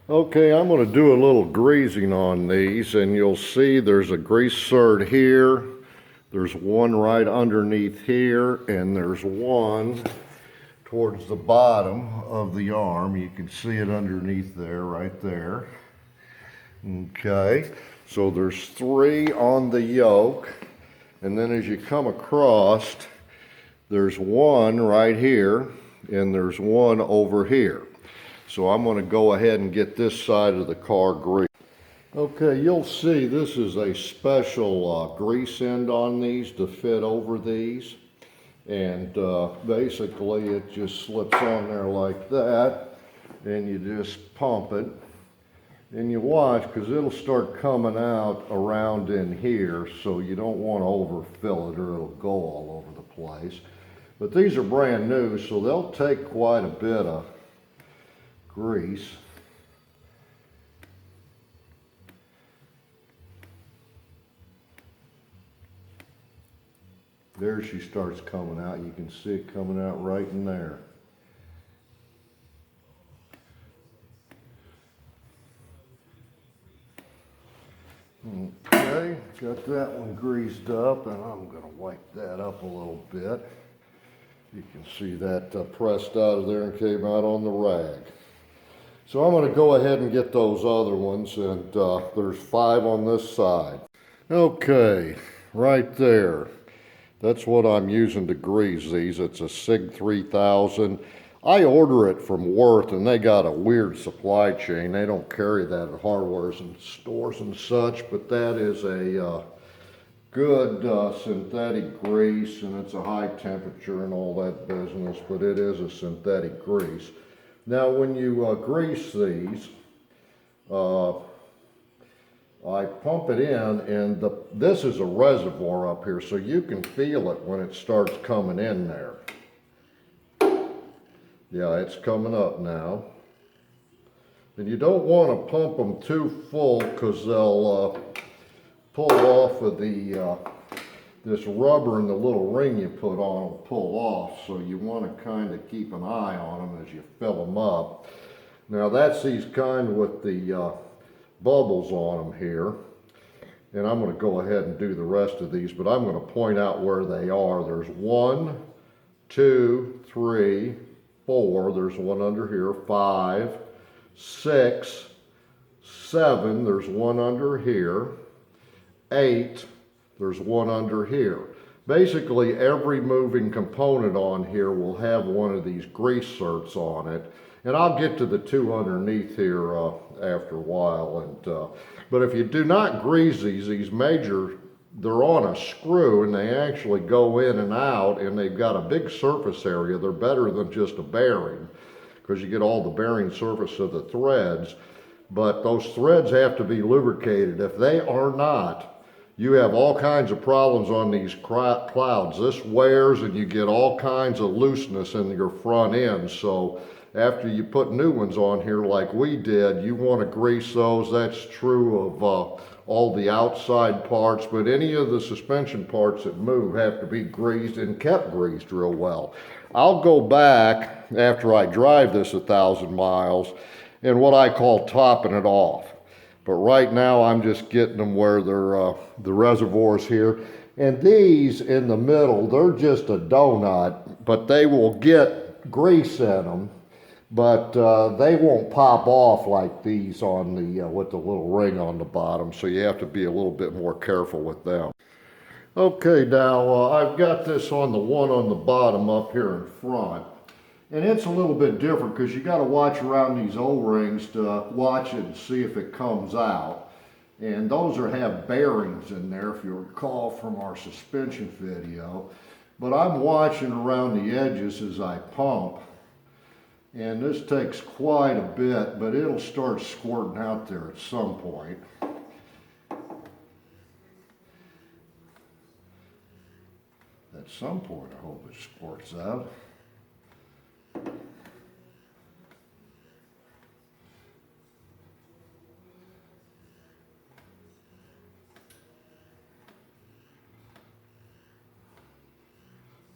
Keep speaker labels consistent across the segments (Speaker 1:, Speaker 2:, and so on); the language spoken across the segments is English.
Speaker 1: Okay, I'm going to do a little greasing on these, and you'll see there's a grease cert here, there's one right underneath here, and there's one towards the bottom of the arm. You can see it underneath there, right there. Okay, so there's three on the yoke, and then as you come across, there's one right here, and there's one over here. So I'm going to go ahead and get this side of the car greased. Okay, you'll see this is a special grease end on these to fit over these. And basically it just slips on there like that. And you just pump it. And you watch, because it'll start coming out around in here. So you don't want to overfill it or it'll go all over the place. But these are brand new, so they'll take quite a bit of grease. There she starts coming out. You can see it coming out right in there. Okay, got that one greased up, and I'm going to wipe that up a little bit. You can see that pressed out of there and came out on the rag. So I'm going to go ahead and get those other ones, and there's 5 on this side. Okay, right there. That's what I'm using to grease these. It's a SIG 3000. I order it from Worth, and they got a weird supply chain. They don't carry that at hardwares and stores and such, but that is a good synthetic grease, and it's a high temperature and all that business, but it is a synthetic grease. Now when you grease these, I pump it in, and this is a reservoir up here, so you can feel it when it starts coming in there. Yeah, it's coming up now. And you don't want to pump them too full, because they'll pull off of the this rubber and the little ring you put on will pull off, so you want to kind of keep an eye on them as you fill them up. Now that's these kind with the bubbles on them here, and I'm going to go ahead and do the rest of these, but I'm going to point out where they are. There's 1, 2, 3, 4, there's one under here, 5, 6, 7, there's one under here, 8, there's one under here. Basically every moving component on here will have one of these grease certs on it, and I'll get to the 2 underneath here after a while. And but if you do not grease these major, they're on a screw, and they actually go in and out, and they've got a big surface area. They're better than just a bearing, because you get all the bearing surface of the threads, but those threads have to be lubricated. If they are not, you have all kinds of problems on these clouds. This wears, and you get all kinds of looseness in your front end. So after you put new ones on here like we did, you want to grease those. That's true of all the outside parts, but any of the suspension parts that move have to be greased and kept greased real well. I'll go back after I drive this 1,000 miles and what I call topping it off. But right now I'm just getting them where they're the reservoirs here. And these in the middle, they're just a donut, but they will get grease in them, but they won't pop off like these on the with the little ring on the bottom. So you have to be a little bit more careful with them. Okay, now I've got this on the one on the bottom up here in front. And it's a little bit different, because you got to watch around these O-rings to watch it and see if it comes out. And those have bearings in there, if you recall from our suspension video. But I'm watching around the edges as I pump. And this takes quite a bit, but it'll start squirting out there at some point. At some point, I hope it squirts out.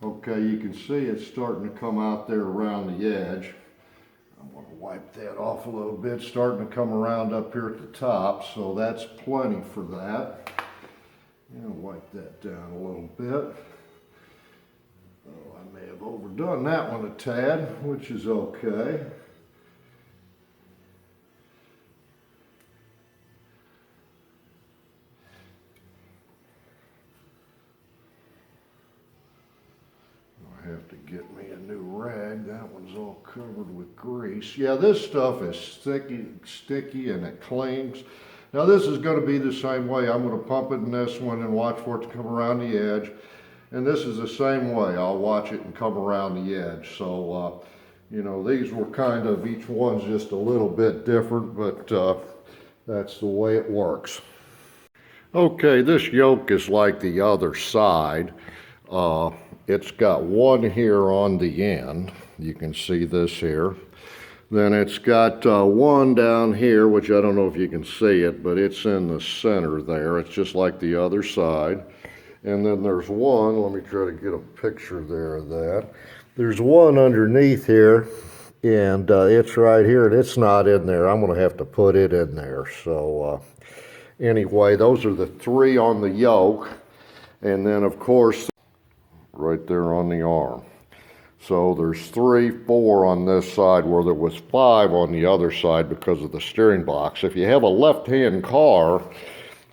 Speaker 1: Okay, you can see it's starting to come out there around the edge. I'm going to wipe wipe that off a little bit, starting to come around up here at the top, so that's plenty for that. And wipe that down a little bit. Oh, I may have overdone that one a tad, which is okay. Have to get me a new rag. That one's all covered with grease. Yeah, this stuff is sticky and it clings. Now this is going to be the same way. I'm going to pump it in this one and watch for it to come around the edge. And this is the same way. I'll watch it and come around the edge. So, you know, these were kind of, each one's just a little bit different, but that's the way it works. Okay, this yoke is like the other side. It's got one here on the end. You can see this here. Then it's got one down here, which I don't know if you can see it, but it's in the center there. It's just like the other side. And then there's one, let me try to get a picture there of that. There's one underneath here, and it's right here, and it's not in there. I'm gonna have to put it in there. So anyway, those are the three on the yoke. And then of course, right there on the arm. So there's 3, 4 on this side where there was 5 on the other side because of the steering box. If you have a left-hand car,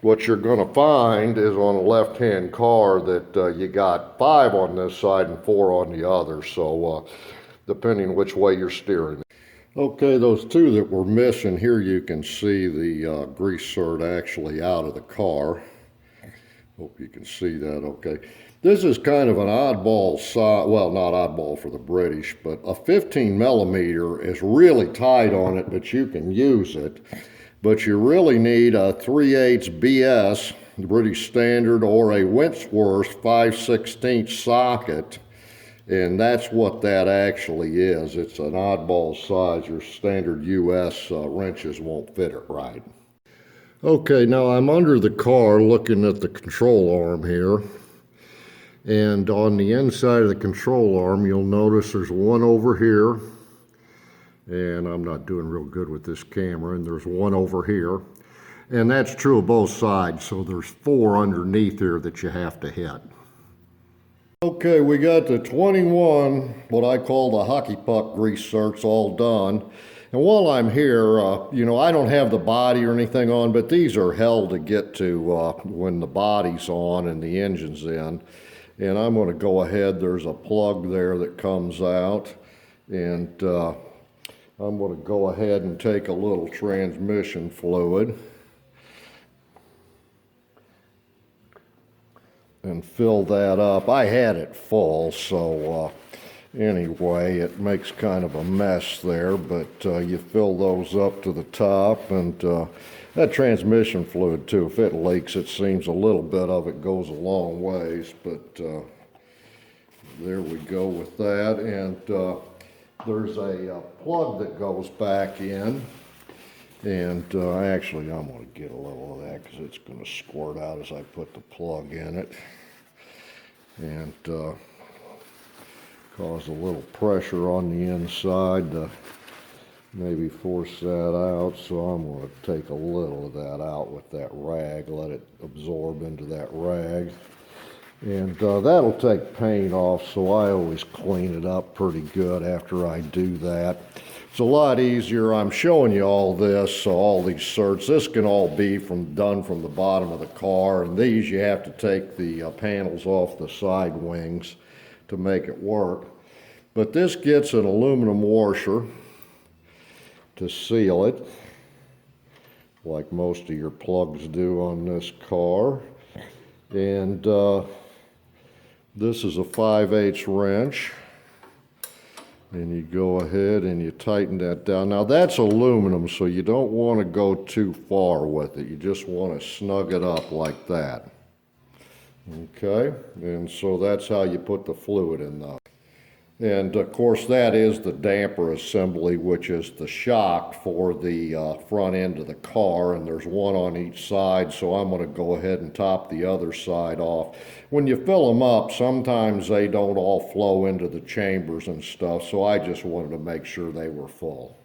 Speaker 1: what you're going to find is on a left-hand car that you got 5 on this side and 4 on the other. So depending which way you're steering. Okay, those 2 that were missing here, you can see the grease cert actually out of the car. Hope you can see that okay. This is kind of an oddball size, well, not oddball for the British, but a 15 millimeter is really tight on it, but you can use it. But you really need a 3/8 BS, the British Standard, or a Wentworth 5/16 socket. And that's what that actually is. It's an oddball size. Your standard US wrenches won't fit it right. Okay, now I'm under the car looking at the control arm here. And on the inside of the control arm, you'll notice there's one over here. And I'm not doing real good with this camera. And there's one over here. And that's true of both sides. So there's 4 underneath there that you have to hit. Okay, we got the 21, what I call the hockey puck grease certs, all done. And while I'm here, you know, I don't have the body or anything on, but these are hell to get to when the body's on and the engine's in. And I'm going to go ahead, there's a plug there that comes out, and I'm going to go ahead and take a little transmission fluid and fill that up. I had it full, so anyway, it makes kind of a mess there, but you fill those up to the top, and that transmission fluid too, if it leaks, it seems a little bit of it goes a long ways, but there we go with that. And there's a plug that goes back in, and actually I'm going to get a little of that because it's going to squirt out as I put the plug in it, and cause a little pressure on the inside to maybe force that out. So I'm going to take a little of that out with that rag, let it absorb into that rag, and that'll take paint off, so I always clean it up pretty good after I do that. It's a lot easier. I'm showing you all this, so all these certs, this can all be done from the bottom of the car, and these you have to take the panels off the side wings to make it work. But this gets an aluminum washer to seal it, like most of your plugs do on this car. And this is a 5/8 wrench. And you go ahead and you tighten that down. Now that's aluminum, so you don't want to go too far with it. You just want to snug it up like that. Okay, and so that's how you put the fluid in there. And of course that is the damper assembly, which is the shock for the front end of the car, and there's one on each side, so I'm going to go ahead and top the other side off. When you fill them up, sometimes they don't all flow into the chambers and stuff, so I just wanted to make sure they were full.